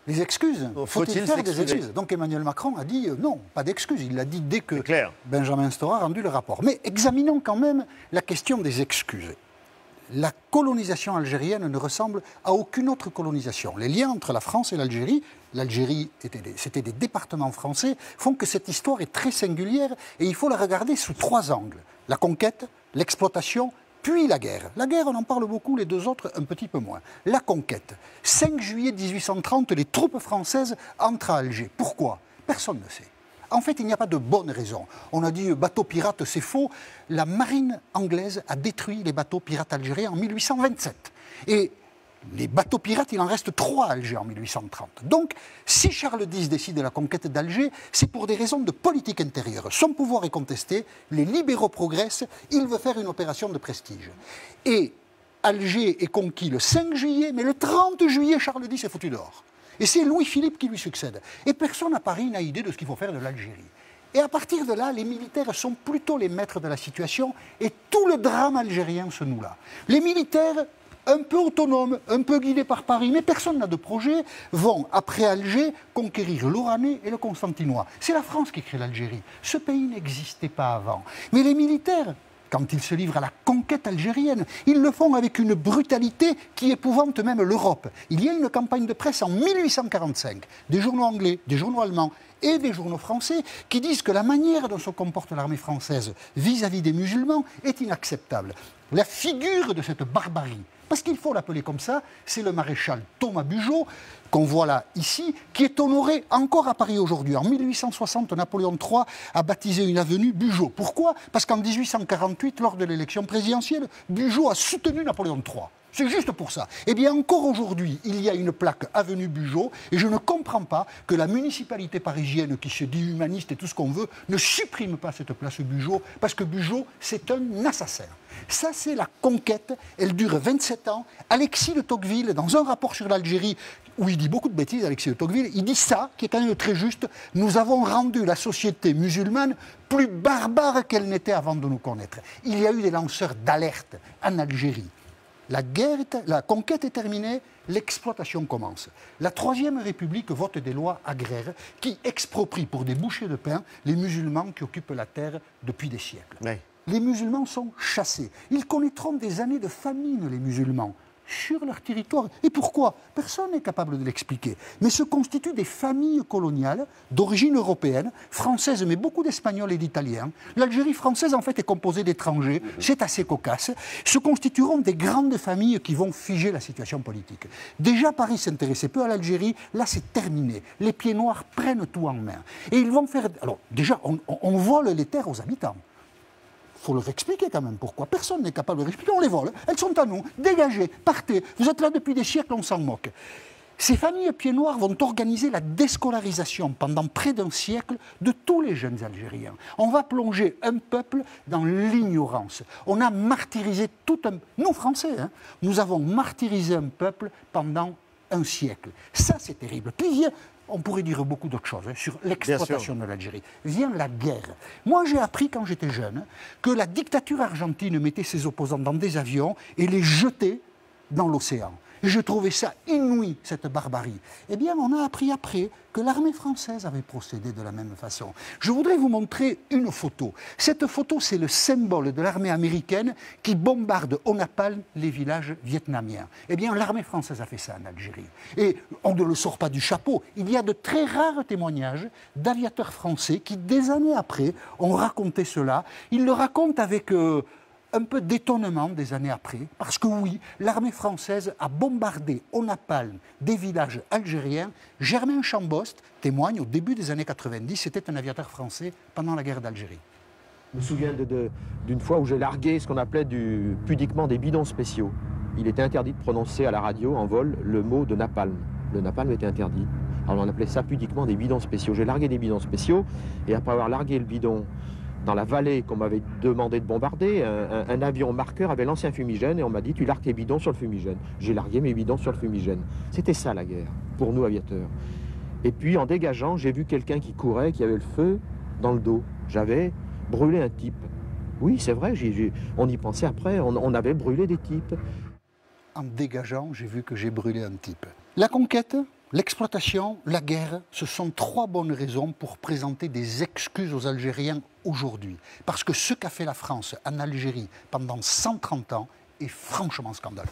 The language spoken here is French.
Les excuses. Faut-il faire des excuses? Donc Emmanuel Macron a dit non, pas d'excuses. Il l'a dit dès que Benjamin Stora a rendu le rapport. Mais examinons quand même la question des excuses. La colonisation algérienne ne ressemble à aucune autre colonisation. Les liens entre la France et l'Algérie c'était des départements français, font que cette histoire est très singulière et il faut la regarder sous 3 angles. La conquête, l'exploitation, puis la guerre. La guerre, on en parle beaucoup, les 2 autres un petit peu moins. La conquête. 5 juillet 1830, les troupes françaises entrent à Alger. Pourquoi? Personne ne sait. En fait, il n'y a pas de bonne raison. On a dit bateau pirate, c'est faux. La marine anglaise a détruit les bateaux pirates algériens en 1827. Et les bateaux pirates, il en reste 3 à Alger en 1830. Donc, si Charles X décide de la conquête d'Alger, c'est pour des raisons de politique intérieure. Son pouvoir est contesté, les libéraux progressent, il veut faire une opération de prestige. Et Alger est conquis le 5 juillet, mais le 30 juillet, Charles X est foutu dehors. Et c'est Louis-Philippe qui lui succède. Et personne à Paris n'a idée de ce qu'il faut faire de l'Algérie. Et à partir de là, les militaires sont plutôt les maîtres de la situation et tout le drame algérien se noue là. Les militaires, un peu autonomes, un peu guidés par Paris, mais personne n'a de projet, vont, après Alger, conquérir l'Oranais et le Constantinois. C'est la France qui crée l'Algérie. Ce pays n'existait pas avant. Mais les militaires, quand ils se livrent à la conquête algérienne, ils le font avec une brutalité qui épouvante même l'Europe. Il y a une campagne de presse en 1845, des journaux anglais, des journaux allemands et des journaux français qui disent que la manière dont se comporte l'armée française vis-à-vis des musulmans est inacceptable. La figure de cette barbarie, parce qu'il faut l'appeler comme ça, c'est le maréchal Thomas Bugeaud, qu'on voit là, ici, qui est honoré encore à Paris aujourd'hui. En 1860, Napoléon III a baptisé une avenue Bugeaud. Pourquoi? Parce qu'en 1848, lors de l'élection présidentielle, Bugeaud a soutenu Napoléon III. C'est juste pour ça. Eh bien, encore aujourd'hui, il y a une plaque avenue Bugeaud, et je ne comprends pas que la municipalité parisienne, qui se dit humaniste et tout ce qu'on veut, ne supprime pas cette place Bugeaud, parce que Bugeaud, c'est un assassin. Ça, c'est la conquête. Elle dure 27 ans. Alexis de Tocqueville, dans un rapport sur l'Algérie, où il dit beaucoup de bêtises, Alexis de Tocqueville, il dit ça, qui est quand même très juste. Nous avons rendu la société musulmane plus barbare qu'elle n'était avant de nous connaître. Il y a eu des lanceurs d'alerte en Algérie. La conquête est terminée, l'exploitation commence. La Troisième République vote des lois agraires qui exproprient pour des bouchées de pain les musulmans qui occupent la terre depuis des siècles. Oui. Les musulmans sont chassés. Ils connaîtront des années de famine, les musulmans, sur leur territoire. Et pourquoi? Personne n'est capable de l'expliquer. Mais se constituent des familles coloniales d'origine européenne, française, mais beaucoup d'Espagnols et d'Italiens. L'Algérie française, en fait, est composée d'étrangers. C'est assez cocasse. Se constitueront des grandes familles qui vont figer la situation politique. Déjà, Paris s'intéressait peu à l'Algérie. Là, c'est terminé. Les pieds noirs prennent tout en main. Et ils vont faire... Alors, déjà, on vole les terres aux habitants. Il faut leur expliquer quand même pourquoi. Personne n'est capable de leur expliquer. On les vole. Elles sont à nous. Dégagez. Partez. Vous êtes là depuis des siècles, on s'en moque. Ces familles pieds noirs vont organiser la déscolarisation pendant près d'un siècle de tous les jeunes Algériens. On va plonger un peuple dans l'ignorance. On a martyrisé tout un... Nous, Français, nous avons martyrisé un peuple pendant un siècle. Ça, c'est terrible. Puis, on pourrait dire beaucoup d'autres choses sur l'exploitation de l'Algérie. Vient la guerre. Moi, j'ai appris quand j'étais jeune que la dictature argentine mettait ses opposants dans des avions et les jetait dans l'océan. Et je trouvais ça inouï, cette barbarie. Eh bien, on a appris après que l'armée française avait procédé de la même façon. Je voudrais vous montrer une photo. Cette photo, c'est le symbole de l'armée américaine qui bombarde au napalm les villages vietnamiens. Eh bien, l'armée française a fait ça en Algérie. Et on ne le sort pas du chapeau. Il y a de très rares témoignages d'aviateurs français qui, des années après, ont raconté cela. Ils le racontent avec... un peu d'étonnement des années après, parce que oui, l'armée française a bombardé au napalm des villages algériens. Germain Chambost témoigne au début des années 90, c'était un aviateur français pendant la guerre d'Algérie. Je me souviens d'une fois où j'ai largué ce qu'on appelait pudiquement des bidons spéciaux. Il était interdit de prononcer à la radio en vol le mot de napalm. Le napalm était interdit. Alors on appelait ça pudiquement des bidons spéciaux. J'ai largué des bidons spéciaux et après avoir largué le bidon dans la vallée qu'on m'avait demandé de bombarder, un avion marqueur avait lancé un fumigène et on m'a dit tu largues tes bidons sur le fumigène. J'ai largué mes bidons sur le fumigène. C'était ça la guerre, pour nous aviateurs. Et puis en dégageant, j'ai vu quelqu'un qui courait, qui avait le feu dans le dos. J'avais brûlé un type. Oui, c'est vrai, on y pensait après, on avait brûlé des types. En dégageant, j'ai vu que j'ai brûlé un type. La conquête, l'exploitation, la guerre, ce sont 3 bonnes raisons pour présenter des excuses aux Algériens aujourd'hui. Parce que ce qu'a fait la France en Algérie pendant 130 ans est franchement scandaleux.